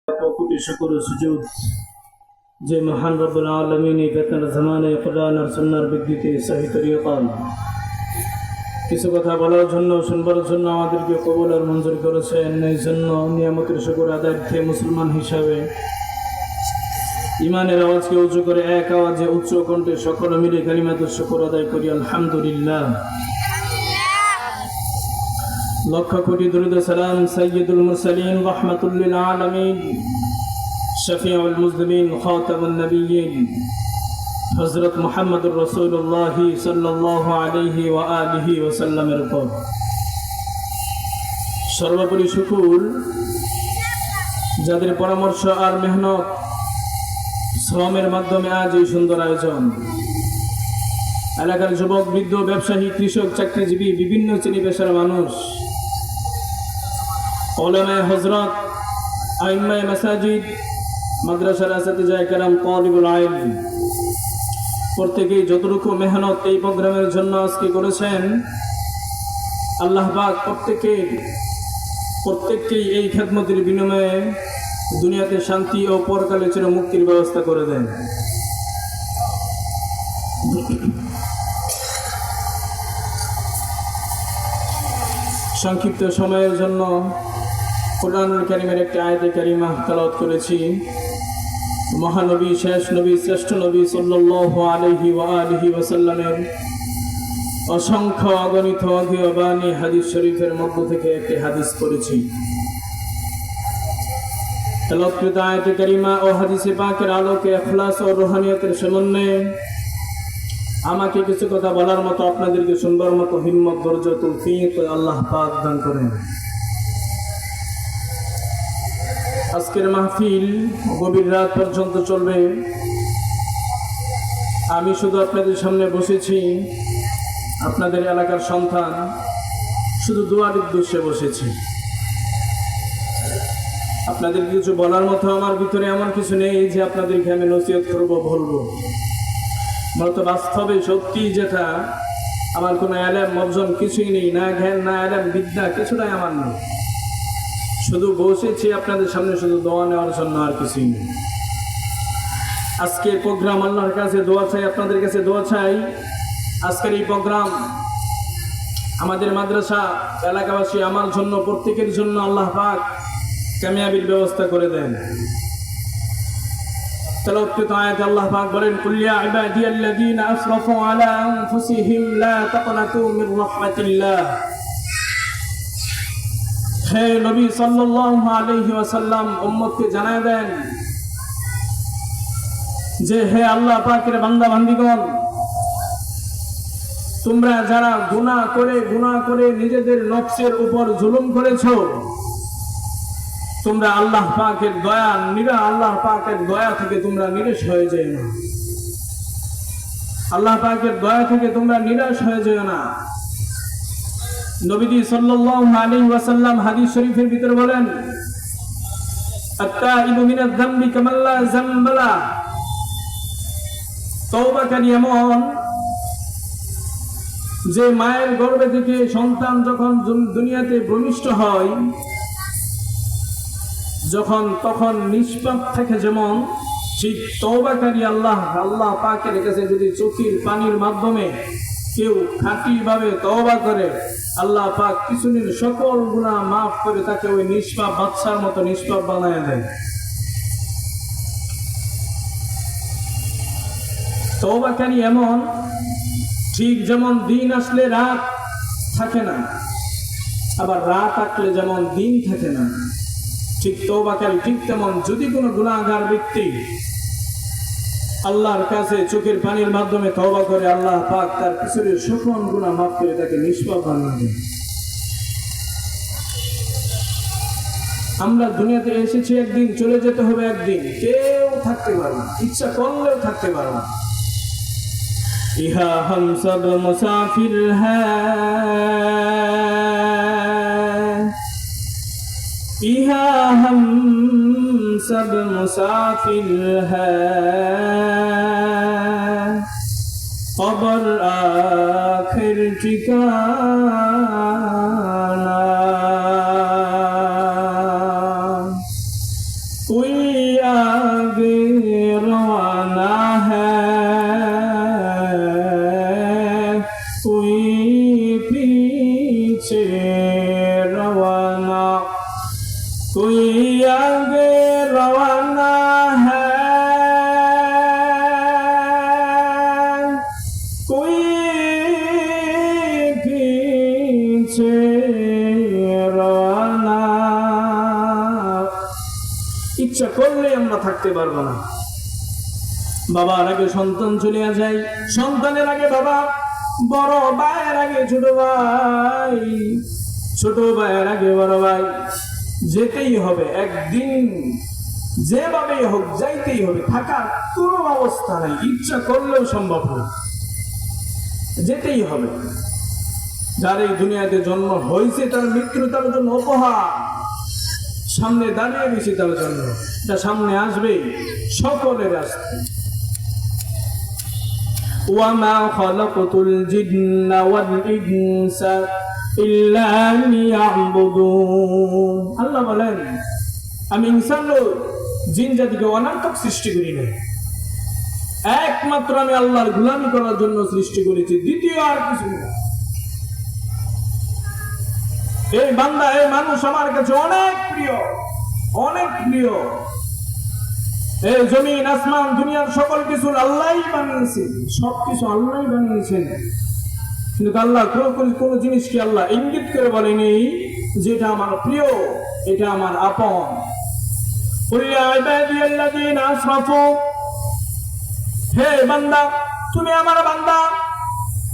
কোটি শুকর ও সুজুদ যে মহান রব্বুল আলামিন এই বেতন জামানায় কোরআন আর সুন্নাহর ভিত্তিতে সহি তরিকান কিছু কথা বলার জন্য শুনবার জন্য আমাদেরকে কবুল আর মঞ্জুর করেছেন। এই জন্য নিয়ামতের শুকর আদায়ার্থে মুসলমান হিসাবে ইমানের আওয়াজকে উঁচু করে এক আওয়াজে উচ্চ কণ্ঠে সকলে মিলে কালিমাতুশ শুকর আদায় করি আলহামদুলিল্লাহ। লক্ষ কোটি দরুদ সালাম সাইয়্যিদুল মুরসালিন রাহমাতুল লিল আলামিন শফিউল মুজনিবিন খাতামুন নবিয়্যিন হযরত মুহাম্মদুর রাসূলুল্লাহ সাল্লাল্লাহু আলাইহি ওয়া আলিহি ওয়া সাল্লামের উপর সর্বোপরি শুকর যাদের পরামর্শ আর মেহনত শ্রমের মাধ্যমে আজ এই সুন্দর আয়োজন। এলাকার যুবক, বৃদ্ধ, ব্যবসায়ী, কৃষক, চাকরিজীবী, বিভিন্ন শ্রেণী পেশার মানুষ, উলামায়ে হযরত, আইম্মায়ে মাসাজিদ, মাদ্রাসার আসাতিজায়ে কেরাম, তালিবুল ইলম, প্রত্যেকেই যতটুকু মেহনত এই প্রোগ্রামের জন্য আজকে করেছেন, আল্লাহ পাক প্রত্যেককেই এই খেদমতের বিনিময়ে দুনিয়াতে শান্তি ও পরকালে চির মুক্তির ব্যবস্থা করে দেন। সংক্ষিপ্ত সময়ের জন্য কুরআনুল কারীমের একটি আয়াতে কারিমা তেলাওয়াত করেছি। মহানবী, শেষ নবী, শ্রেষ্ঠ নবী সাল্লাল্লাহু আলাইহি ওয়া আলিহি ওয়া সাল্লামের অসংখ্য অগণিত অগীয় বাণী হাদিস শরীফের মধ্য থেকে একটি হাদিস পড়েছি। তেলাওয়াতকৃত আয়াতে কারিমা ও হাদিসে পাকের আলোকে ইখলাস ও রুহানিয়তের সমন্বয়ে আমাকে কিছু কথা বলার মতো, আপনাদেরকে শুনবার মতো হিম্মত, ধৈর্য, তৌফিক আল্লাহ পাক দান করেন। আজকের মাহফিল গভীর রাত পর্যন্ত চলবে। আমি শুধু আপনাদের সামনে বসেছি, আপনাদের এলাকার সন্তান, শুধু দোয়ার উদ্দেশ্যে বসেছি। আপনাদের কিছু বলার মতো আমার ভিতরে এমন কিছু নেই যে আপনাদেরকে আমি নসিহত করবো, বলবো। মূলত বাস্তবে সত্যি যেটা, আমার কোনো এলেম মর্জন কিছুই নেই, না জ্ঞান, না এলেম বিদ্যা, কিছুটাই আমার নেই। শুধু বসেছি আপনাদের সামনে শুধু দোয়া নেওয়ার জন্য, আর কিছুই নেই। আজকের প্রোগ্রাম আল্লাহর কাছে দোয়া চাই, আপনাদের কাছে দোয়া চাই। আজকের এই প্রোগ্রাম আমাদের মাদ্রাসা এলাকাবাসী, আমার জন্য, প্রত্যেকের জন্য আল্লাহ পাক কামিয়াবির ব্যবস্থা করে দেন। তেলাওয়াতকৃত আয়াতে আল্লাহ পাক বলেন, কুল ইয়া ইবাদিয়াল্লাযীনা আসরাফু আলা আনফুসিহিম লা তাকনাতু মির রাহমাতিল্লাহ। হে নবী সাল্লাল্লাহু আলাইহি ওয়াসাল্লাম, উম্মতকে জানায় দেন যে হে আল্লাহ পাকের বান্দা বান্দীগণ, তোমরা যারা গুনাহ করে নিজেদের নফসের উপর জুলুম করেছো, তোমরা আল্লাহ পাকের দয়া থেকে তোমরা নিরাশ হয়ে যেও না। আল্লাহ পাকের দয়া থেকে তোমরা নিরাশ হয়ে যেও না। নবীজি সাল্লাল্লাহু আলাইহি ওয়াসাল্লাম হাদিস শরীফের ভিতরে বলেন, আত-তাইবু মিনাজ যামবি কামান লা যামবা লা। তওবাকারী এমন যে মায়ের গর্ভে থেকে সন্তান যখন দুনিয়াতে ভূমিষ্ঠ হয়, তখন নিষ্পাপ থাকে যেমন, ঠিক তওবাকারী আল্লাহ পাকের কাছে যদি চোখের পানির মাধ্যমে কেউ খাঁটিভাবে তওবা করে, আল্লাহ পাক পিছনের সকল গুনাহ মাফ করে তাকে ওই নিষ্পাপ বাচ্চার মতো নিষ্পাপ বানায় দেয়। তওবাকারী এমন, ঠিক যেমন দিন আসলে রাত থাকে না, আবার রাত আসলে যেমন দিন থাকে না, ঠিক তওবাকারী ঠিক তেমন। যদি কোনো গুনাহগার ব্যক্তি আল্লাহর কাছে চোখের পানির মাধ্যমে তওবা করে, আল্লাহ পাক তার পিছনের সকল গুনাহ মাফ করে তাকে নিষ্পাপ বানিয়ে দেন। আমরা দুনিয়াতে এসেছি একদিন, চলে যেতে হবে একদিন, কেউ থাকতে পারবে না, ইচ্ছা করলেও থাকতে পারবে না। ইহা হাম সব মুসাফির হ্যায়, ইহা হাম সব মুসাফির হ্যায়, কবর আখির ঠিকানা। कोई आगे रवाना है, कोई पीछे रवाना, कोई आगे रवाना है, कोई पीछे रवाना। ইচ্ছা করলে আমরা থাকতে পারবো না। বাবার আগে সন্তান চলে যায়, সন্তানের আগে বাবা, বড় ভাইয়ের আগে ছোট ভাই, ছোট ভাইয়ের আগে বড় ভাই। যেতেই হবে একদিন, যেভাবেই হোক যাইতেই হবে, থাকার কোনো অবস্থা নাই, ইচ্ছা করলেও সম্ভব না, যেতেই হবে। যার এই দুনিয়াতে জন্ম হয়েছে তার মৃত্যু তার জন্য উপহার, সামনে দাঁড়িয়ে গেছি তার জন্য, এটা সামনে আসবে, সকলের আসবে। وَمَا خَلَقْتُ الْجِنَّ وَالْإِنسَ إِلَّا لِيَعْبُدُونَ। আল্লাহ বলেন, আমি ইনসান ও জিন জাতিকে অনর্থক সৃষ্টি করি না, একমাত্র আমি আল্লাহর গোলামি করার জন্য সৃষ্টি করেছি, দ্বিতীয় আর কিছু না। এই বান্দা, এই মানুষ আমার কাছে অনেক প্রিয়, অনেক প্রিয়। এই জমিন আসমান দুনিয়ার সকল কিছু আল্লাহই বানিয়েছেন, সবকিছু আল্লাহই বানিয়েছেন, কিন্তু আল্লাহ কোন জিনিসকে আল্লাহ ইঙ্গিত করে বলেনি যে এটা আমার প্রিয়, এটা আমার আপন। হে বান্দা, তুমি আমার বান্দা,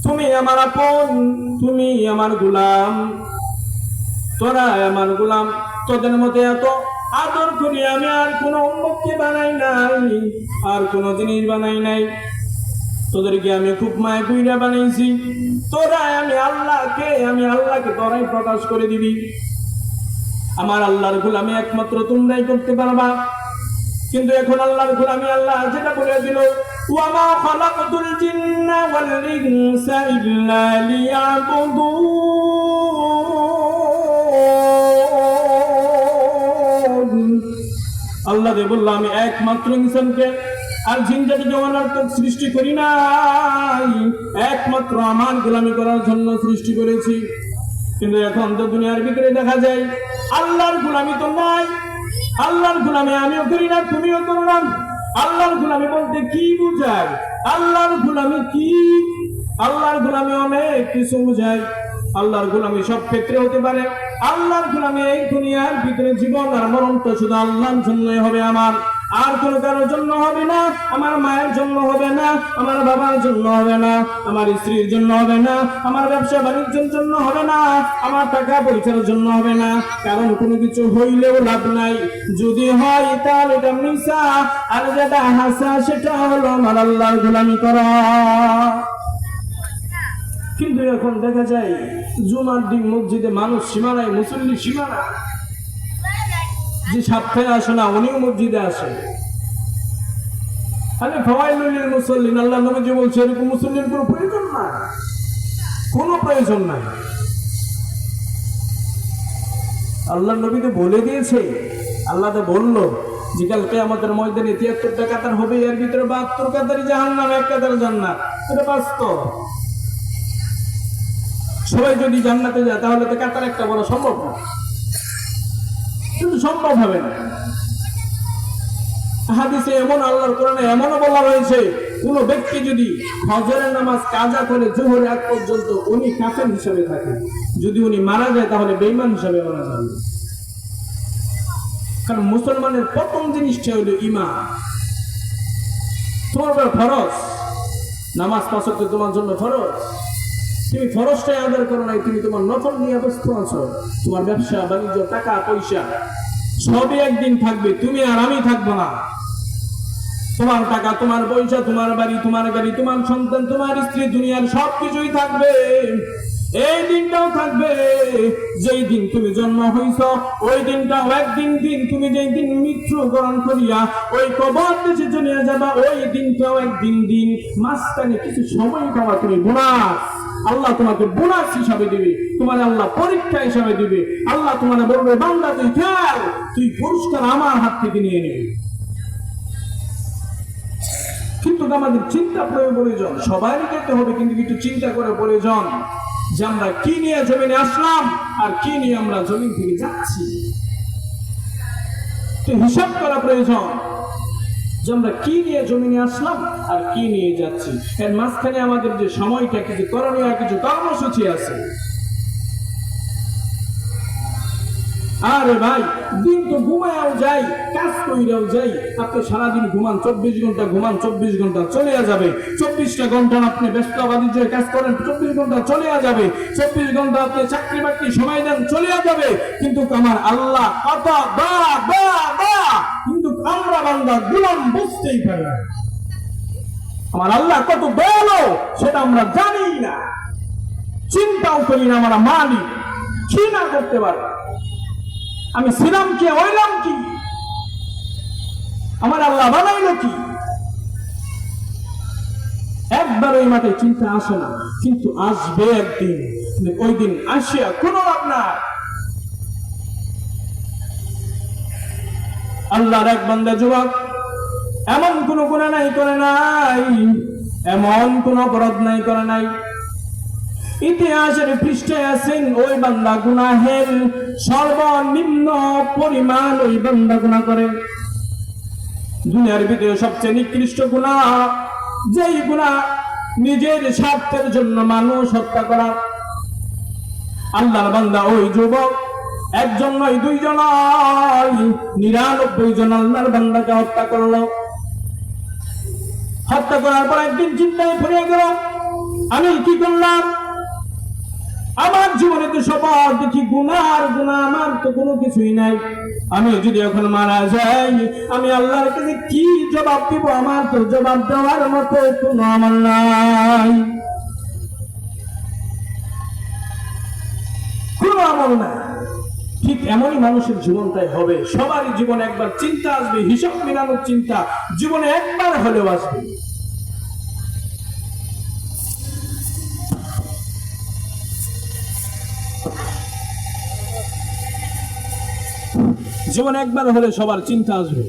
তুমি আমার আপন, তুমি আমার গোলাম, তোরা আমার গোলাম। তোদের মধ্যে এত আদর করি আমি আর কোন অম্মকে বানাই নাই, আর কোন জিনিস বানাই নাই। তোদেরকে আমি খুব মায়া কইরা বানাইছি, তোরা আমি আল্লাহকে তোরাই প্রকাশ করে দিবি। আমার আল্লাহর গোলামি একমাত্র তোমরাই করতে পারবা। কিন্তু এখন আল্লাহর গোলামি আল্লাহ যেটা বলে দিল, ওয়ামা খালাকতুল জিন্না ওয়াল ইনসা ইল্লা লিয়াবুদুন। আল্লাহ দে বলল, আমি একমাত্র ইনসানকে আর জিন জাতিকে অনর্থক সৃষ্টি করি নাই, একমাত্র আমার গোলামি করার জন্য সৃষ্টি করেছি। কিন্তু এখন তো দুনিয়ার ভিতরে দেখা যায় আল্লাহর গোলামি তো নাই, আল্লাহর গোলামি আমিও করি না, তুমিও করো না। আল্লাহর গোলামি বলতে কি বুঝায়? আল্লাহর গোলামি কি? আল্লাহর গোলামি অনেক কিছু বুঝায়। আল্লাহর গোলামি সব ক্ষেত্রে হতে পারে। আল্লাহর গোলামি এই দুনিয়ার ভিতরে জীবন আর মরণটা শুধু আল্লাহর জন্যই হবে, আমার আর কোনো কারোর জন্য হবে না। আমার মায়ের জন্য হবে না, আমার বাবার জন্য হবে না, আমার স্ত্রীর জন্য হবে না, আমার ব্যবসা বাণিজ্যের জন্য হবে না, আমার টাকা পয়সার জন্য হবে না। কারণ কোনো কিছু হইলেও লাভ নাই, যদি হয় তাহলে এটা মিছা, আর যেটা হাসা সেটা হলো আমার আল্লাহর গোলামি করা। কিন্তু এখন দেখা যায় জুমার দিন মসজিদে মানুষ সীমানায়, মুসল্লি সীমানা, যে সপ্তাহে আসে না উনিও মসজিদে আসে। আরে ফাওয়াইলুল মুসাল্লিন, আল্লাহ নবী বলছে এরকম মুসল্লির কোনো প্রয়োজন নাই, কোনো প্রয়োজন নাই। আল্লাহ নবী তো বলে দিয়েছে, আল্লাহ তো বললো যে কাল কিয়ামতের ময়দানে 73টা কাতার হবে, এর ভিতরে 72 কাতারই জাহান্নাম, 1 কাতার জান্নাত। এটা বাস্তব। সবাই যদি জান্নাতে যায় তাহলে তো কাতার একটা বড় সম্ভব না, কিন্তু সম্ভব হবে না। হাদিসে এমন, আল্লাহর কোরআনে এমনও বলা হয়েছে, কোন ব্যক্তি যদি ফজরের নামাজ কাজা করে জোহরের আগ পর্যন্ত উনি কাফের হিসেবে থাকেন, যদি উনি মারা যায় তাহলে বেঈমান হিসেবে মারা যাবে। কারণ মুসলমানের প্রথম জিনিসটা হলো ঈমান। তোমার উপর ফরজ, নামাজ পাঁচ ওয়াক্ত তোমার জন্য ফরজ, তুমি ফরজটাই আদায় করো নাই, তুমি তোমার নফল নিয়ে ব্যস্ত আছো। তোমার ব্যবসা বাণিজ্য, টাকা পয়সা সবই একদিন থাকবে, তুমি আর আমি থাকবো না। তোমার টাকা, তোমার পয়সা, তোমার বাড়ি, তোমার গাড়ি, তোমার সন্তান, তোমার স্ত্রী, দুনিয়ার সবকিছুই থাকবে। এই দিনটাও থাকবে। যেই দিন তুমি জন্ম হইছ ওই দিনটাও একদিন, তুমি যেই দিন মৃত্যুবরণ করিয়া ওই কবর দেশে চলিয়া যাবা ওই দিনটাও একদিন। মাঝখানে কিছু সময় পাওয়া তুমি বোনাস, আল্লাহ তোমাকে বোনাস হিসাবে দিবে, তোমার আল্লাহ পরীক্ষা হিসাবে দিবে। আল্লাহ তোমার বলবে বান্দা তুই খেল, তুই পুরস্কার আমার হাত থেকে নিয়ে নিবি। কিন্তু আমাদের চিন্তা প্রয়োজন, সবারই যেতে হবে, কিন্তু একটু চিন্তা করে প্রয়োজন যে আমরা কি নিয়ে জমিনে আসলাম আর কি নিয়ে আমরা জমিন থেকে যাচ্ছি। হিসাব করা প্রয়োজন যে আমরা কি নিয়ে জমিনে আসলাম আর কি নিয়ে যাচ্ছি। এর মাঝখানে আমাদের যে সময়টা, কিছু করণীয়, কিছু কর্মসূচি আছে। আরে ভাই, দিন তো ঘুমায়াও যাই, কাজ কইরাও যাই। আপনি সারাদিন ঘুমান 24 ঘন্টা, ঘুমান 24 ঘন্টা, চলে যাবে। 24টা ঘন্টা আপনি ব্যস্ত বাণিজ্য কাজ করেন, 24 ঘন্টা চলে যাবে। 24 ঘন্টা আপনি চাকরি বাকরি সময় দেন, চলে যাবে। কিন্তু আমার আল্লাহ কত বা বা বা, কিন্তু আমরা বান্দা গোলাম বুঝতেই পারি না। আমার আল্লাহ কত দয়ালু সেটা আমরা জানি না, চিন্তাও করি না। আমরা মালিক কি না করতে পারি। আমি ছিলাম কি, হইলাম কি, আমার আল্লাহ বানাইলো কি, একবার ওই মাথায় চিন্তা আসে না। কিন্তু আসবে একদিন, ওই দিন আসিয়া কোনো লাভ নাই। আল্লাহর এক বান্দা যুবক এমন কোন গুনাহ নাই করে নাই, এমন কোন অপরাধ নাই করে নাই। ইতিহাসের পৃষ্ঠে আছেন ওই বান্দা গুনাহের সর্বনিম্ন পরিমাণ ওই বান্দা গুনাহ করে। দুনিয়ার ভিতরে সবচেয়ে নিকৃষ্ট গুনাহ যেই গুনাহ নিজের স্বার্থের জন্য মানুষ হত্যা করা। আল্লাহর বান্দা ওই যুবক একজন নয়, দুইজন নয়, 99 জন আল্লাহর বান্দাকে হত্যা করলো। হত্যা করার পর একদিন চিন্তায় পড়ে গেল, আমি কি করলাম? আমার জীবনে তো সবার দেখি গুনাহ আর গুনাহ, আমার তো কোনো কিছুই নাই। আমি যদি এখন মারা যাই, আমি আল্লাহর কাছে কি জবাব দিব? আমার তো জবাব দেওয়ার মতো কোনো আমল নাই, কোনো আমল নাই। ঠিক এমনই মানুষের জীবনটাই হবে। সবারই জীবনে একবার চিন্তা আসবে, হিসাব মেলানোর চিন্তা জীবনে একবার হলেও আসবে। জীবনে একবার হলে সবার চিন্তা আসবে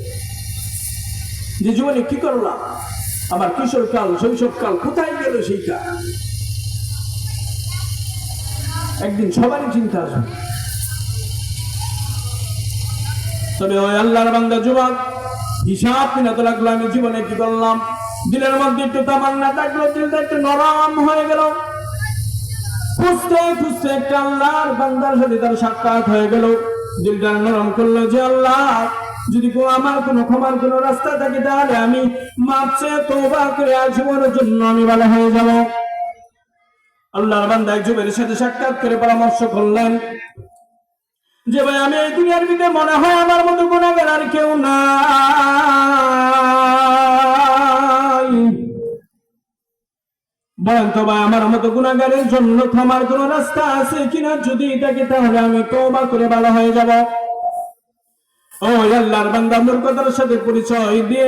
যে জীবনে কি করলাম, আমার কিশোরকাল, শৈশবকাল কোথায় গেল সেইটা। একদিন সবারই চিন্তা আসবে। তবে ওই আল্লাহর বান্দা যুবক হিসাব মিলাতে লাগলো, আমি জীবনে কি করলাম। দিলের মধ্যে একটু তামান্না থাকলো, দিলটা একটু নরম হয়ে গেল। খুঁজতে খুঁজতে একটা আল্লাহর বান্দার সাথে তার সাক্ষাৎ হয়ে গেল। দিলটা নরম করলো যে আল্লাহ, যদি আমার কোনো ক্ষমার কোনো রাস্তা থাকে তাহলে আমি মাফ চেয়ে তওবা করে জীবনের জন্য আমি ভালো হয়ে যাব। আল্লাহর বান্দা এক যুবকের সাথে সাক্ষাৎ করে পরামর্শ করলেন যে ভাই, আমি এই দুনিয়ার ভিতরে মনে হয় আমার মতো গুনাহগার আর কেউ নাই। বলেন তো ভাই, আমার মতো গুনাহগারের জন্য ক্ষমার কোন রাস্তা আছে কিনা? যদি থাকে তাহলে আমি তওবা করে ভালো হয়ে যাব। ওই আল্লাহর বান্দা মূর্খতার সাথে পরিচয় দিয়ে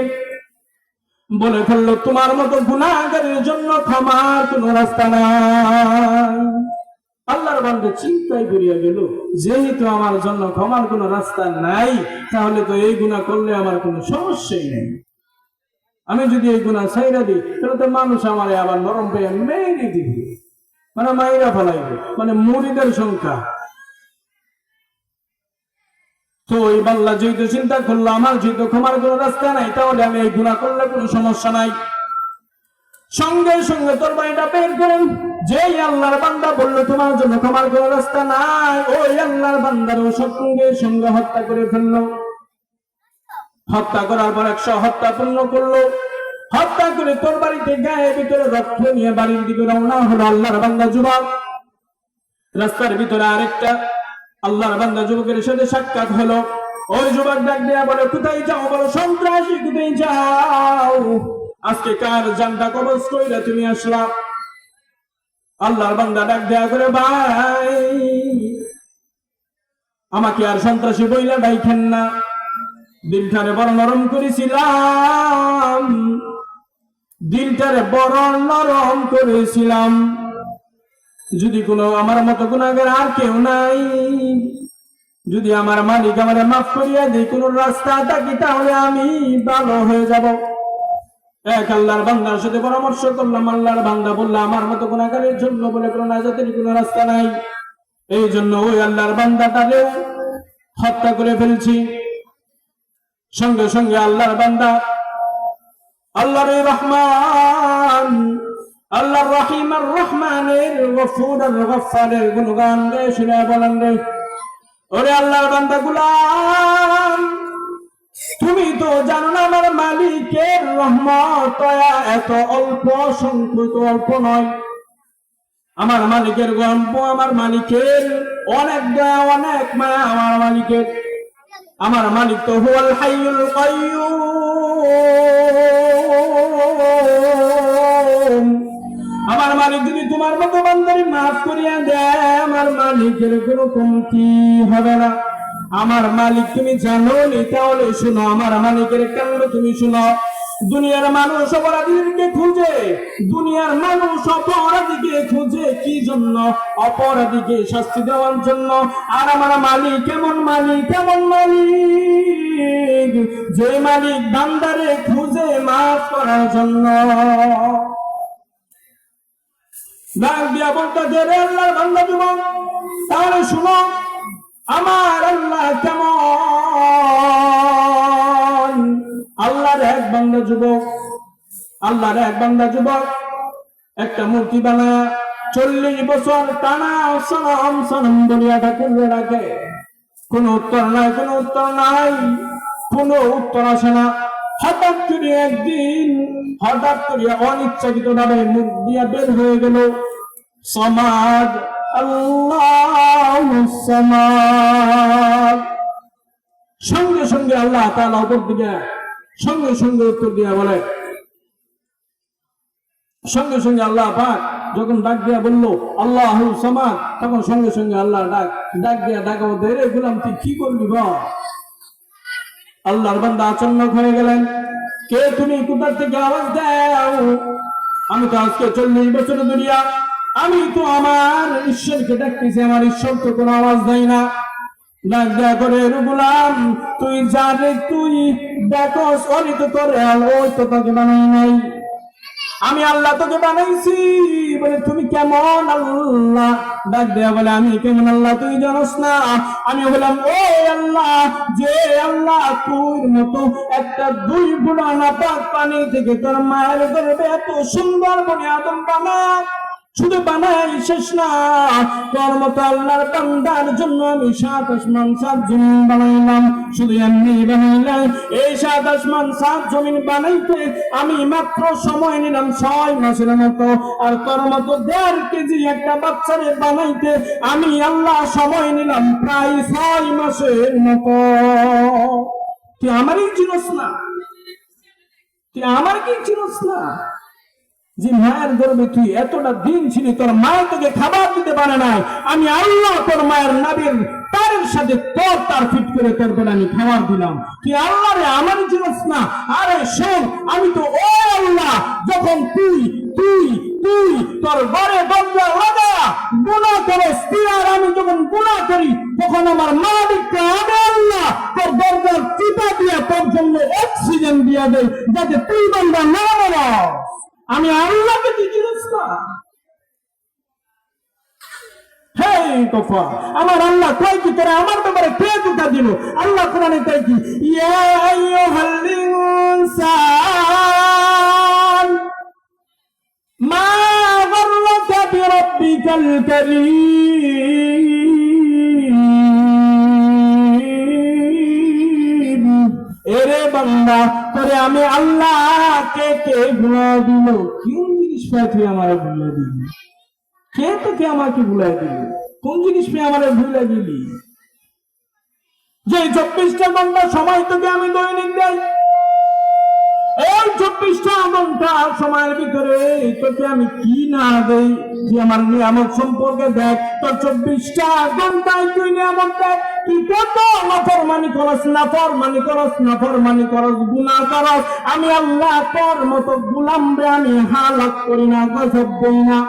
বলে ফেললো, তোমার মতো গুনাহগারের জন্য ক্ষমার কোন রাস্তা নাই। আল্লাহর বান্দা চিন্তায় পড়িয়া গেল, যেহেতু আমার জন্য ক্ষমার কোন রাস্তা নাই, তাহলে তো এই গুনাহ করলে আমার কোনো সমস্যাই নেই। আমি যদি এই গুনাহ ছাইরা দিই, তাহলে তো মানুষ আমারে আবার নরম পেয়ে মেরে দিবে, মানে মাইরা ফেলাইবে, মানে মুরিদের সংখ্যা। তো এই বান্দা যেহেতু চিন্তা করলো আমার যেহেতু ক্ষমার কোনো রাস্তা নাই, তাহলে আমি এই গুনাহ করলে কোনো সমস্যা নাই। সঙ্গে সঙ্গে তরবারিটা বের করেন। যেই আল্লাহর বান্দা বললো তোমার জন্য ক্ষমার কোনো রাস্তা নাই, ওই আল্লাহর বান্দারও সঙ্গে সঙ্গে হত্যা করে ফেললো। হত্যা করার পর 100 হত্যা পূর্ণ করলো। হত্যা করে তরবারিতে গায়ের ভিতরে রক্ত নিয়ে বাড়ির দিকে রওনা হলো আল্লাহর বান্দা যুবক। রাস্তার ভিতরে আরেকটা আল্লাহর বান্দা যুবকের সাথে সাক্ষাৎ হলো। ওই যুবক ডাক দেয়া বলে, কোথায় যাও? বলো সন্ত্রাসী, কোথায় যাও? আজকে কার জানটা কবজ কইরা তুমি আসলা? আল্লাহর বান্দা ডাক দেয়া করে, ভাই আমাকে আর সন্ত্রাসী বইলা ডাইখেন না। দিলটারে বড় নরম করেছিলাম, দিলটারে বড় নরম করেছিলাম। যদি কোনো আমার মতো গুনাহগার আর কেউ নাই, যদি আমার মালিক আমারে মাফ করিয়া দেয় কোন রাস্তা থাকি, তাহলে আমি ভালো হয়ে যাব। এক আল্লাহর বান্দার সাথে পরামর্শ করলাম। আল্লাহর বান্দা বলল, আমার মতো গুনাহগারের জন্য বলে কোনো নাজাতের কোনো রাস্তা নাই। এই জন্য ওই আল্লাহর বান্দাটারেও হত্যা করে ফেলছি। সঙ্গে সঙ্গে আল্লাহর বান্দা আল্লাহর রহমান, আল্লাহর রহিম আর রহমানের গফুর আর গফফারের গুণগান গায়ে শুনে বলেন, রে ওরে আল্লাহর বান্দা গুলাম, তুমি তো জানো না আমার মালিকের রহমত দয়া এত অল্প সংখ্যক, অল্প নয়। আমার মালিকের গল্প, আমার মালিকের অনেক দয়া, অনেক মায়া আমার মালিকের। আমার মালিক তো হুয়াল হাইয়ুল কাইয়্যুম। আমার মালিক যদি তোমার মতো বান্দারে মাফ করিয়া দেয়, আমার মালিকের কোনো কমতি হবে না। আমার মালিক তুমি জানো নি, তাহলে শুনো আমার মালিকের কাণ্ড তুমি শুনো। দুনিয়ার মানুষ অপরাধীকে খুঁজে, দুনিয়ার মানুষ অপরাধীকে খুঁজে কি জন্য? অপরাধীকে শাস্তি দেওয়ার জন্য। আর আমার মালিক কেমন মালিক, কেমন মালিক, যে মালিক বান্দারে খুঁজে মাফ করার জন্য। ডাক দিয়া বলতে রে আল্লাহর বান্দা যুবক, তাহলে শুনো আমার আল্লাহ কেমন। আল্লাহর এক বান্দা যুবক, আল্লাহর এক বান্দা যুবক একটা মূর্তি বানায় 40 বছর টানা সনম সনম বলিয়া ঠাকুরে রাখে। কোনো উত্তর নাই, কোনো উত্তর নাই, কোনো উত্তর আসে না। হঠাৎ করে একদিন, হঠাৎ করে অনিচ্ছাকৃত ভাবে মুখ দিয়া বের হয়ে গেল সমাদ, আল্লাহু সামাদ। সঙ্গে সঙ্গে আল্লাহ তাআলা উপর দিকে সঙ্গে সঙ্গে উত্তর দিয়া বলে, সঙ্গে সঙ্গে আল্লাহ পাক যখন ডাক দিয়া বললো আল্লাহু সামাদ, তখন সঙ্গে সঙ্গে আল্লাহ ডাক দিয়া ডাকা বলতে, রে গোলাম তুই কি করলি বল? আল্লাহর বান্দা আচমক হয়ে গেলেন, কে তুমি, কোথা থেকে আওয়াজ দাও? আমি তো আজকে 40 বছর দুনিয়া, আমি তো আমার ঈশ্বরকে ডাকতেছি, আমার ঈশ্বর তো কোনো আওয়াজ দেয় না। ডাক দেয়া করে, গোলাম তুই জানে, তুই দেখস ওই তো তোর, ওই তো তোকে বানাই নাই, আমি আল্লাহ তোকে বানাইছি। বলে তুমি কেমন আল্লাহ? ডাক দেয়া বলে, আমি কেমন আল্লাহ তুই জানোস না? আমি বললাম, ও আল্লাহ, যে আল্লাহ তোর মতো একটা 2 বুড়া নাপাক পানি থেকে তোর মায়ের গর্ভে এত সুন্দর বনে আদম বানা, শুধু বানাই শেষ না, তোর মতো আল্লাহর বান্দার জন্য আমি 7 আসমান 7 জমিন বানাইলাম। শুধু এমনি বানাইলাম, এই 7 আসমান 7 জমিন বানাইতে আমি মাত্র সময় নিলাম 6 মাসের মতো। আর তোর মতো 1.5 কেজি একটা বাচ্চারে বানাইতে আমি আল্লাহ সময় নিলাম প্রায় 6 মাসের মতো। তুই আমারই চিনস না? তুই আমার কি চিনস না? যে মায়ের গর্ভে তুই এতটা দিন ছিলি, তোর মায়ের তোকে খাবার দিতে পারে নাই, আমি আল্লাহ তোর মায়ের নাবির তারের সাথে তোর তার ফিট করে তোর বেলা আমি খাবার দিলাম। তুই আল্লাহ রে আমার জিনিস না? আরে শোন, আমি তো ও আল্লাহ, যখন তুই তুই তুই তোর ঘরে দরজা লাগা গুনাহ করস, তুই আর আমি যখন গুনাহ করি, তখন আমার মালিককে আমি আল্লাহ তোর দরজার চিপা দিয়া তোর জন্য অক্সিজেন দিয়া দেয়, যাতে তুই বান্দা না মরস। আমি আল্লাহকে কি জিনিস না? হে তোফা, আমার আল্লাহ কয় কি তোরা আমার ব্যাপারে কে কথা দিল? আল্লাহ কোরআনে কয় কি, ইয়া আইয়ুহাল ইনসান মা গাররাকা বিরাব্বিকাল কারীম। এরে বান্দা, তোরে আমি আল্লাহ কে কে ভুলা দিল? কোন জিনিস পেয়ে তুই আমার ভুলে দিলি? কে তোকে আমাকে ভুলাই দিলি? কোন জিনিস পেয়ে আমার ভুলে দিলি? যে 24টা ঘন্টা সময় তোকে আমি দৈনিক দেই, এই 24টা ঘন্টা সময়ের ভিতরে তোকে আমি কি না দেই? যে আমার নিয়ামত সম্পর্কে দেখ, তোর 24টা ঘন্টায় তুই নিয়ামত দেখ, তুই কত নাফরমানি করস, নাফরমানি করস, নাফরমানি করস, গুনাহ করস। আমি আল্লাহ তোর মতো গোলাম রে আমি হালাক করি না, গজব দেই না।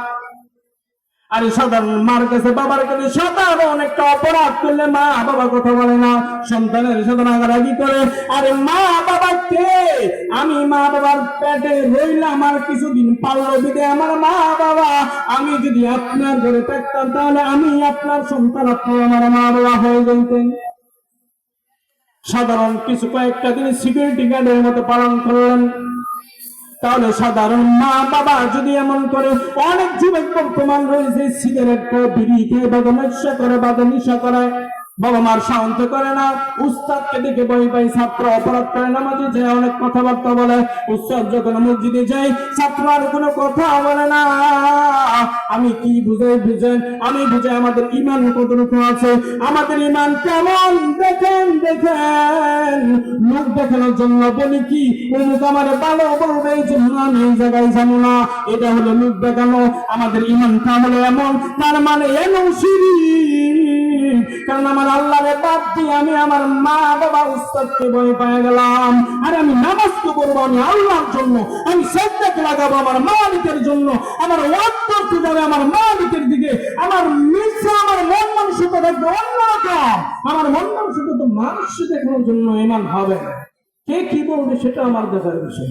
আরে সাধারণ মার কাছে বাবার কাছে সাধারণ একটা অপরাধ করলে মা বাবা কথা বলে না, সন্তানের সাথে রাগারাগি করে। আরে মা বাবা কে? আমি মা বাবার পেটে রইলাম আর কিছুদিন পারলো দিতে আমার মা বাবা। আমি যদি আপনার ঘরে থাকতাম তাহলে আমি আপনার সন্তান, আপনি আমার মা বাবা হয়ে যেতেন। সাধারণ কিছু কয়েকটা দিন সিকিউরিটি গার্ডের মতো পালন করলেন। তাহলে সাধারণ মা বাবা যদি এমন করে, অনেক যুবক বর্তমান রয়েছে সিগারেট করে, বিড়ি খেয়ে বদমাইশা করে, বদনিশা করে, বাবা মার শান্ত করে না, উস্তাদকে দেখে ভয় পাই, ছাত্র অপরাধ করে, নামাজে যায় অনেক কথাবার্তা বলে, উস্তাদ যখন মসজিদে যাই ছাত্র আর কোনো কথা বলে না। আমি কি বুঝেন? আমি বুঝাই আমাদের ইমান কতটুকু আছে, আমাদের ইমান কেমন। দেখেন লোক দেখানোর জন্য বলি কি, অমুক আমার ভালো বলবে এই জন্য আমি এই জায়গায় যাবো না, এটা হলো লোক দেখানো। আমাদের ইমানটা হলো এমন, তার মানে এমন শিরিক। কারণ আমার আল্লাহরে বাদ দিয়ে আমি আমার মা বাবা উস্তাদকে ভয় পেয়ে গেলাম। আর আমি নামাজ তো করবো আমি আল্লাহর জন্য, আমি সাজদাকে লাগাবো আমার মালিকের জন্য, আমার অন্তর যাবে আমার মালিকের দিকে, আমার নিশ্চয় আমার মন মানসিকতা থাকবে অন্যরকম। আমার মন মানসিকতা তো মানুষ দেখানোর জন্য ইমান হবে না। কে কি বলবে সেটা আমার দেখার বিষয়,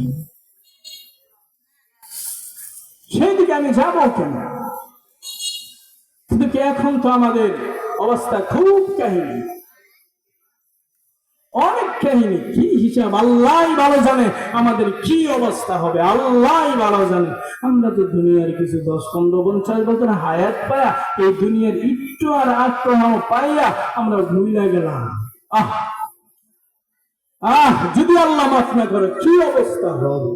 সেই দিকে আমি যাবো কেন? কিন্তু এখন তো আমাদের অবস্থা খুব কাহিনী, অনেক কাহিনী। কি হিসাব আল্লাহ ভালো জানে আমাদের কি অবস্থা হবে, আল্লাহ ভালো জানে। আমরা তো দুনিয়ার কিছু 10-15-50 বছর হায়াত পায়া, এই দুনিয়ার একটু আর আগ্রহ পাইয়া আমরা ভুলে গেলাম। যদি আল্লাহ মাফ না করে কি অবস্থা হবে।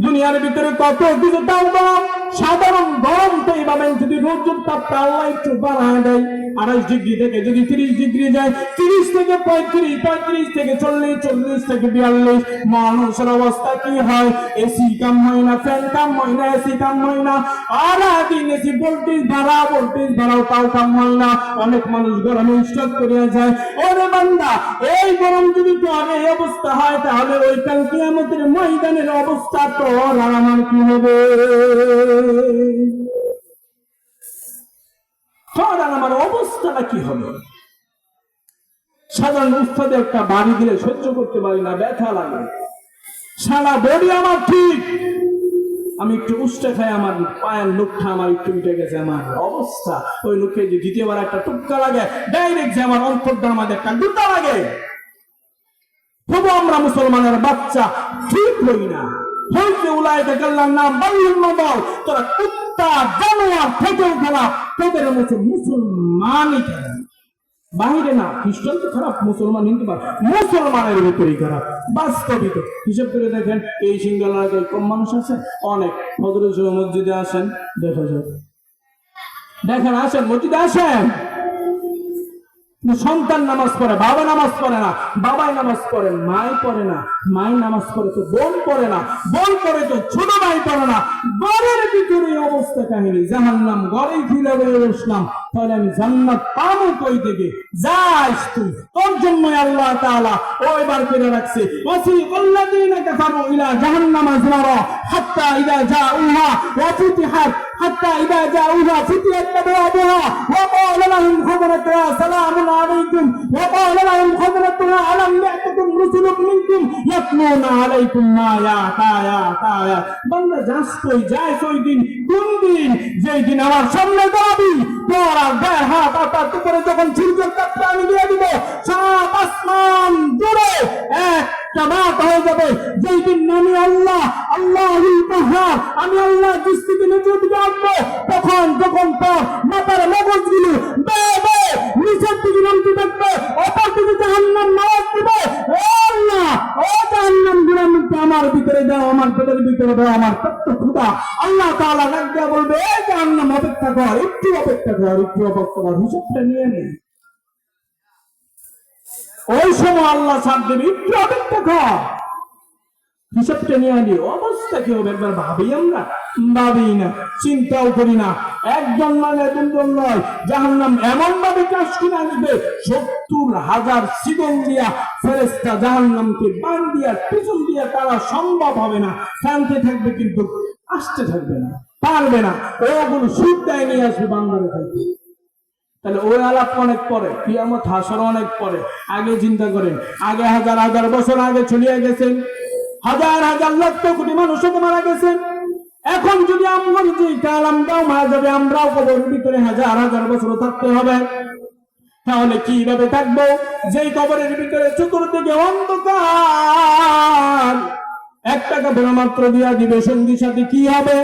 দুনিয়ার ভিতরে কত কিছু দাম গরম, সাধারণ গরম তো এইভাবে যদি রোদের তাপটা আল্লাহ একটু বাড়ায় দেয়, 28 ডিগ্রি থেকে যদি 30 ডিগ্রি যায়, 30 থেকে 35, 35 থেকে 40, 40 থেকে 42, মানুষের অবস্থা কি হয়? এসি কাম হয় না, ফ্যান কাম হয় না, এসি কাম হয় না, আর দিন এসি ভোল্টেজ বাড়াও তাও কাম হয় না। অনেক মানুষ গরমে স্ট্রোক করিয়া যায়। ওরে বান্দা, এই গরম যদি তো আগে এই অবস্থা হয়, তাহলে ওই কাল কিয়ামতের ময়দানের অবস্থা তো আর আমার কি হবে? আমার অবস্থাটা কি হবে? সাধারণ উস্তাদে একটা বাড়ি দিলে সহ্য করতে পারি না, ব্যথা লাগে, সারা বডি আমার ঠিক, আমি একটু উষ্টা খাই, আমার পায়ের লোকটা আমার একটু উঠে গেছে, আমার অবস্থা। ওই লোককে যে দ্বিতীয়বার একটা টুক্কা লাগে, ডাইরেক্ট যে আমার অন্তর্দার মধ্যে একটা দুটা লাগে। তবু আমরা মুসলমানের বাচ্চা ঠিক হই না। হইতে উলাইতে গেলাম নাম বাল্যুল নবল, তোরা কুত্তা জানোয়ার থেকেও খারাপ, তোদের মতো মুসলমানই খারাপ। বাহিরে না, খ্রিস্টান তো খারাপ, মুসলমান হিন্দু মুসলমানের ভিতরেই খারাপ। বাস্তবিক হিসাব করে দেখেন, এই সিঙ্গালার কম মানুষ আছে অনেক। হযরত মসজিদে আসেন, দেখা যাবে, দেখেন আসেন মসজিদে আসেন, সন্তান নামাজ পড়ে, বাবা নামাজ পড়ে না, বাবাই নামাজ পড়ে, মাই পড়ে না, মাই নামাজ পড়ে তো বোন পড়ে না, বোন পড়ে তো ছোট ভাই পড়ে না। ঘরের ভিতরে অবস্থা কাহিনী, জাহান্নাম ঘরেই খুলে বেরিয়ে বসলাম, তাহলে আমি জান্নাত পাবো কই থেকে? যাস তুই, তোর জন্য আল্লাহ তাআলা ওইবার করে রাখছে, ওয়াসিকাল্লাযীনা কাফারু ইলা জাহান্নামা যুমারা হাত্তা ইযা জাউহা ওয়া ফুতিহাত হাত্তা ইযা জাউহা ফুতিহাত আবওয়াবুহা ওয়া ক্বালা লাহুম খাযানাতুহা সালামুন আলাইকুম ওয়া ক্বালা লাহুম খাযানাতুহা আলাম ইয়া'তিকুম রাসূলুম মিনকুম ইয়াতলুনা আলাইকুম আয়াত। বান্দা যাস কই, যায় ওই দিন, কোন দিন? যেই দিন আমার সামনে দাঁড়াবি, তোর আর গায়ের হাত আটার উপরে যখন ঝিরঝির কাপড় আমি দিয়ে দিব, সাত আসমান জুড়ে একটা বাত হয়ে যাবে। যেই দিন আমি আল্লাহ আল্লাহুল কাহ্হার, আমি আল্লাহ দৃষ্টিকে নিচের দিকে আসবো, তখন তোর মাথার মগজগুলো নিচের দিকে নামতে থাকবে, অপর দিকে জাহান্নাম নামাজ দিবে। ও জাহান্নাম গুলো আমার ভিতরে দাও, আমার পেটের ভিতরে দাও, আমার তত্ত্ব খুদা আল্লাহ তাআলা ডাক দিয়া বলবে, এই জাহান্নাম অপেক্ষা কর, একটু অপেক্ষা কর, হিসাবটা নিয়ে নে। ওই সময় আল্লাহ ছাড় দেবে, একটু অপেক্ষা কর, হিসাবটা নিয়ে আনি। অবস্থা কি হবে একবার ভাবি? আমরা ভাবি না, চিন্তাও করি না। একজন নয়, দুজন নয়, জাহান্নাম এমন ভাবে কাজ করে আসবে, 70,000 শিকল দিয়া ফেরেশতা জাহান্নামকে বান দিয়া পিছন দিয়া তারা সম্ভব হবে না, টানতে থাকবে কিন্তু আসতে থাকবে না। পারবে না, ওগুলো সুদ্ধায় নিয়ে আসবে বান্দারে খাইতে। তাহলে ওই আলাপ অনেক পরে, কিয়ামত হাসর অনেক পরে। আগে চিন্তা করেন, আগে হাজার হাজার বছর আগে চলিয়ে গেছেন, হাজার হাজার লক্ষ কোটি মানুষ মারা গেছেন। এখন যদি আমরা যে কালামটাও মারা যাবে, আমরাও কবরের ভিতরে হাজার হাজার বছর থাকতে হবে, তাহলে কিভাবে থাকবো? যেই কবরের ভিতরে চতুর্দিকে অন্ধকার, একটা কাপড় মাত্র দিয়া দিবে, সঙ্গী সাথে কি হবে?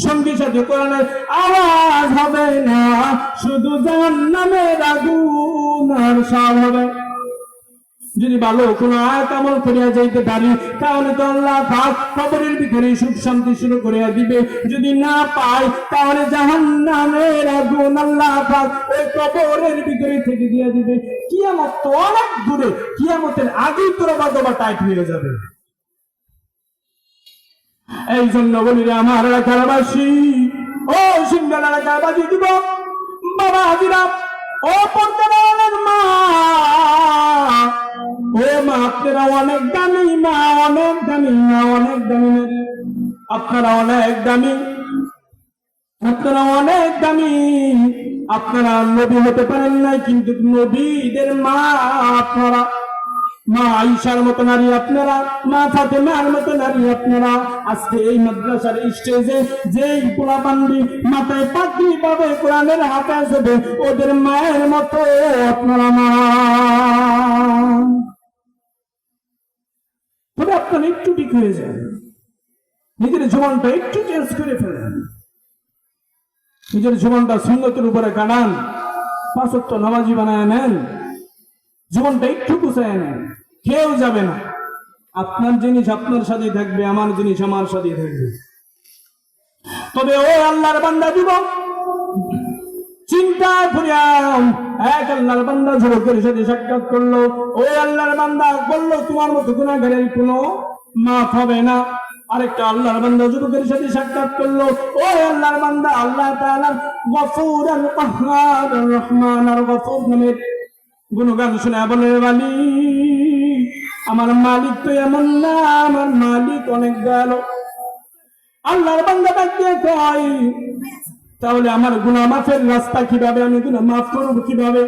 সঙ্গী সাথে কোরআনের আওয়াজ হবে না, শুধু জাহান্নামের আগুন আর সার হবে। যদি ভালো কোন আয়াত আমল করিয়া যাইতে পারি, তাহলে তো আল্লাহ পাক কবরের ভিতরে সুখ শান্তি শুরু করিয়া দিবে। যদি না পাই, তাহলে জাহান্নামের আগুন আল্লাহ পাক ওই কবরের ভিতরে থেকে দিয়ে দিবে। কিয়ামত তো অনেক দূরে, কিয়ামতের আগেই তোরা বাদবা টাইট হয়ে যাবে। এই জন্য বলি রে আমার এলাকাবাসী, ও সিঙ্গাল এলাকাবাসী দিব বাবা হাজিরা, ও পর্দার মা, ও মা, আপনারা অনেক দামি মা, অনেক দামি মা, অনেক দামি নারী, আপনারা অনেক দামি, আপনারা অনেক দামি। আপনারা নবী হতে পারেন নাই, কিন্তু নবীদের মা আপনারা। মা আয়েশার মতো নারী আপনারা, মা ফাতেমার মতো নারী আপনারা। আজকে এই মাদ্রাসার স্টেজে যেই পোলাপান্ডি মাথায় পাগড়ি পাবে, কোরআনের হাতে আসবে, ওদের মায়ের মতো আপনারা মা। তবে আপনারা একটু ঠিক হয়ে যান, নিজের জীবনটা একটু চেঞ্জ করে ফেলেন, নিজের জীবনটা সুন্নতের উপরে কাটান, 5 ওয়াক্ত নামাজি বানায় নেন, জীবনটা একটু গুছায় নেন। কেউ যাবে না, আপনার জিনিস আপনার সাথে থাকবে, আমার জিনিস আমার সাথে থাকবে। তবে ও আল্লাহর বান্দা যুবক, চিন্তা করিয়া এক আল্লাহর বান্দা যুবকের সাথে সাক্ষাৎ করলো, ওই আল্লাহর বান্দা বললো তোমার মতো গুনাহগারের কোনো মাফ হবে না। আরেকটা আল্লাহর বান্দা যুবকের সাথে সাক্ষাৎ করলো, ওই আল্লাহর বান্দা আল্লাহ তাআলার গফুর আর কাহ্হার আর রহমান আর গফুর নামের গুণগান শুনে বলে, মালিক, আমার মালিক তো এমন না, আমার মালিক অনেক দয়ালু। আল্লাহর বান্দা ডাক দিয়ে কয়, তাহলে আমার গুনাহ মাফের রাস্তা কিভাবে, আমি গুনাহ মাফ করব কিভাবে?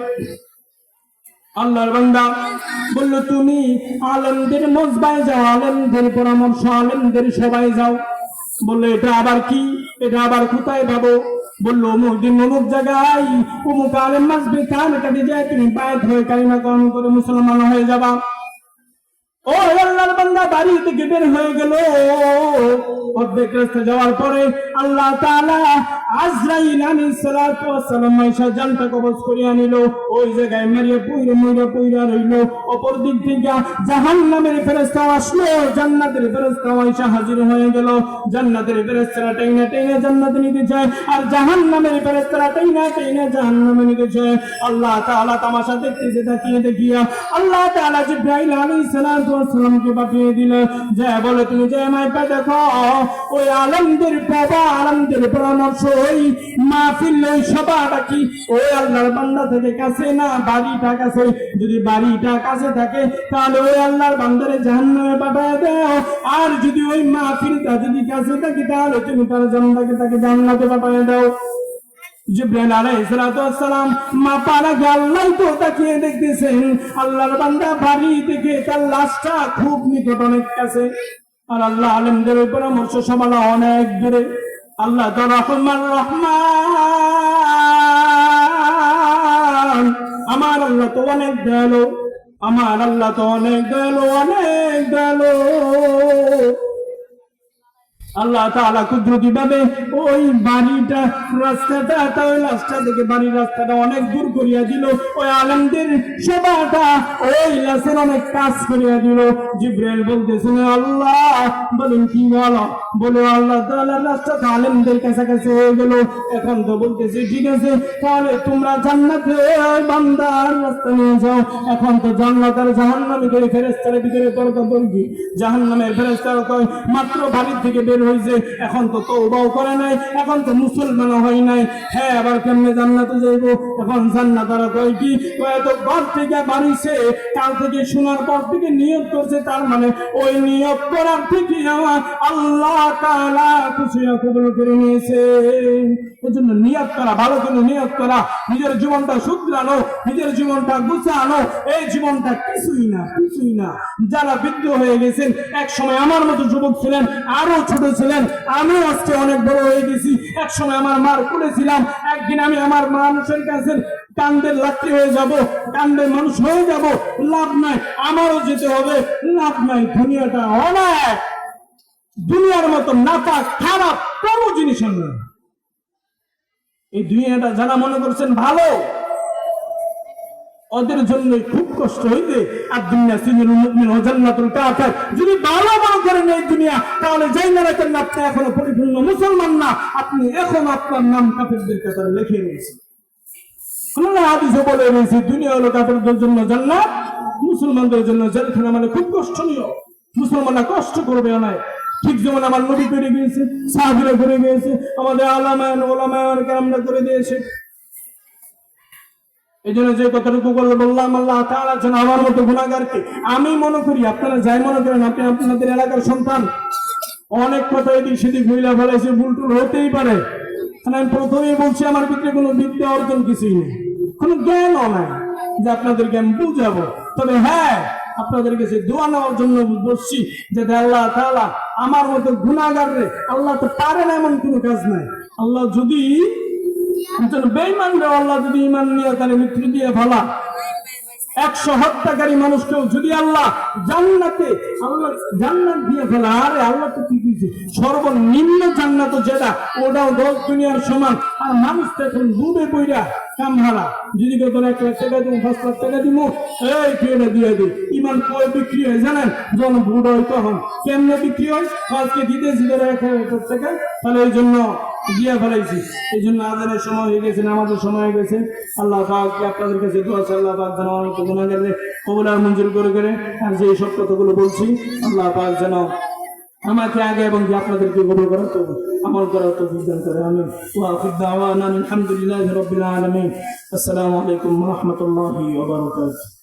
আল্লাহর বান্দা বলল, তুমি আলেমদের মজবায় যাও, আলেমদের পরামর্শ, আলেমদের সবাই যাও। বললো, এটা আবার কি? এটা আবার কোথায় পাবো? বললো, অমুক দিন অমুক জায়গায় অমুক আলেম মাসবে, কান কাটে যায়, তুমি বায়াত হয়ে কালিমা গ্রহণ করে মুসলমান হয়ে যাবা। ও আল্লাহর বান্দা বাড়ি থেকে বের হয়ে গেল। অর্ধেক রাস্তা যাওয়ার পরে আল্লাহ তাআলা আজরাইল আলাইহিস সালাতু ওয়াস সালাম মাইশা জানটা কবজ করে আনিল। ওই জায়গায় মারিয়া পুইরা রইল। অপর দিক থেকে জাহান্নামের ফেরেশতা আসলো, জান্নাতের ফেরেশতা মাইশা হাজির হয়ে গেল। জান্নাতের ফেরেশতারা টাইনা জান্নাতে নিতে চায়, আর জাহান্নামের ফেরেশতারা টাইনা জাহান্নামে নিতে চায়। আল্লাহ তাআলা তামাশা দেখতেছে, দেখিয়া আল্লাহ তাআলা জিবরাইল আলাইহিস সালাতু ওয়াস সালামকে পাঠিয়ে দিল, যে বলে তুমি যে মাইপা দেখো, ওই আলেমদের বাবা, আলেমদের পরামর্শ, ওই মাহফিল, ওই সভাটা কি ওই আল্লাহর বান্দা থেকে কাছে না বাড়িটা কাছে? যদি বাড়িটা কাছে থাকে, তাহলে ওই আল্লাহর বান্দারে জাহান্নামে পাঠায় দাও। আর যদি ওই মাহফিলটা যদি কাছে থাকে, তাহলে তুমি তার জান্নাতে, তাকে জান্নাতে পাঠায় দাও। জিবরাইল আলাইহিস সালাতু ওয়াস সালাম মা পারা আল্লাহ তো তাকিয়ে দেখতেছেন, আল্লাহর বান্দা বাড়ি থেকে তার লাশটা খুব নিকট, অনেক কাছে। আর আল্লাহ আলেমদের পরামর্শ সবাই অনেক দূরে। আল্লাহ তো রহমান রহমান, আমার আল্লাহ তো অনেক দয়ালু, আমার আল্লাহ তো অনেক দয়ালু, অনেক দয়ালু। আল্লাহ তাআলা কুদরতি ভাবে ওই বাড়িটা, রাস্তাটা, ওই রাস্তা থেকে বাড়ির রাস্তাটা অনেক দূর করিয়া দিল। ওই আলেমদের সভাটা ওই লাশের অনেক কাজ করিয়া দিল। জিবরাইল বলতেছেন, আল্লাহ বলেন কি? বলো আল্লাহ তাআলার রাস্তা আলেমদের কাছাকাছি হয়ে গেল। এখন তো বলতেছে, ঠিক আছে, তাহলে তোমরা জান্নাতে বান্দার রাস্তা নিয়ে যাও। এখন তো জান্নাত আর জাহান্নামের ফেরেশতার ভিতরে তর্কাতর্কি। জাহান্নামের ফেরেশতারা কয়, মাত্র বাড়ি থেকে বের বের হয়েছে, এখন তো তওবাও করে নাই, এখন তো মুসলমান হয় নাই, হ্যাঁ আবার কেমনে জান্নাতে যাইব? এখন জান্নাত আর কয় কি, কয় তো ঘর থেকে বাড়িছে, কাল থেকে শোনার পর থেকে নিয়ত করছে, তার মানে ওই নিয়ত করার থেকে আমার আল্লাহ তাআলা কিছু কবুল করে নিয়েছে। এজন্য নিয়ত করা, ভালো করে নিয়ত করা, নিজের জীবনটা শুধরানো, নিজের জীবনটা গুছানো, এই জীবনটা কিছুই না, কিছুই না। যারা বৃদ্ধ হয়ে গেছেন, এক সময় আমার মতো যুবক ছিলেন, আরো ছোট ছিলেন, আমি আজকে অনেক বড় হয়ে গেছি, এক সময় আমার মার কোলে ছিলাম, একদিন আমি আমার মানুষের কাছে কান্দের লাত্রি হয়ে যাব, কান্দের মানুষ হয়ে যাব, লাভ নাই, আমারও যেতে হবে, লাভ নাই। দুনিয়াটা অনেক, দুনিয়ার মতো নাতা খারাপ কোনো জিনিস নয়। এই দুনিয়াটা যারা মনে করছেন ভালো, ওদের জন্য খুব কষ্ট হইবে। আর দুনিয়া সিজনুল মুমিন ওয়া জান্নাতুল কাফির, যদি ভালো মনে করেন এই দুনিয়া, তাহলে যাই না রাখেন আপনি এখনো পরিপূর্ণ মুসলমান না, আপনি এখন আপনার নাম কাফিরদের কাতারে লিখে নিয়েছেন। আল্লাহ হাদিসে বলে রয়েছে দুনিয়া হলো কাফিরদের জন্য জান্নাত, মুসলমানদের জন্য জেলখানা, মানে খুব কষ্টনীয়। মুসলমানরা কষ্ট করবে না, ঠিক যেমন আমার নবী করে গিয়েছে, সাহাবীরা করে গিয়েছে, আমাদের আলামায়ে ওলামায়ে কেরামরা করে দিয়েছে। এই জন্য যে কথাটুকু বললাম, আল্লাহ তাআলা যেন আমার মতো গুনাহগারকে, আমি মনে করি আপনারা যাই মনে করেন, আপনি আপনাদের এলাকার সন্তান, অনেক কথা এদিক সেদিক হইলা ফেলাইছে, ভুল টুল হতেই পারে। আমি প্রথমেই বলছি আমার ভিতরে কোনো বিদ্যা অর্জন কিছুই নেই, কোনো জ্ঞানও নাই যে আপনাদেরকে আমি বুঝাবো। তবে হ্যাঁ, আপনাদের কাছে দোয়া নেওয়ার জন্য বসছি, যে আল্লাহ তাআলা আমার মতো গুনাহগাররে, আল্লাহ তো পারে না এমন কোনো কাজ নাই, আল্লাহ যদি বেঈমান রে আল্লাহ যদি ঈমান নিয়ে তার মৃত্যু দিয়ে ফেলা, 100 হত্যাকারী মানুষকেও যদি আল্লাহ জান্নাতে, আল্লাহ জান্নাত দিয়ে ফেলা, আরে আল্লাহ তো কি দিয়েছে সর্বনিম্ন জান্নাত যেটা, ওটাও 10 দুনিয়ার সমান। আর মানুষ তো এখন ডুবে পইরা কামহারা, যদি কত 1 লাখ টাকা দিব, 5 লাখ টাকা দিব, এই ফিরে দিয়ে দিই। ঈমান কয় বিক্রি হয় জানেন? যখন বুড়ো হয় তখন। কেমনে বিক্রি হয়? আজকে দিতেছি 1,000 টাকা, তাহলে এই জন্য দিয়ে ফেলাইছি। এই জন্য আজানের সময় হয়ে গেছে, নামাজের সময় হয়ে গেছে। আল্লাহ পাক আপনাদের কাছে দোয়া চাই, আল্লাহ পাক যেন অনেক গুনাহগারদের কবুল আর মঞ্জুর করে, আর যে সব কথাগুলো বলছি, আল্লাহ পাক যেন আমাকে আগে এবং আপনাদেরকে কবুল করার তো আমল করার তৌফিক দান করে। আমিন। ওয়া আখির দাওয়ানা আলহামদুলিল্লাহি রাব্বিল আলামিন। আসসালামু আলাইকুম ওয়া রাহমাতুল্লাহি ওয়া বারাকাতুহু।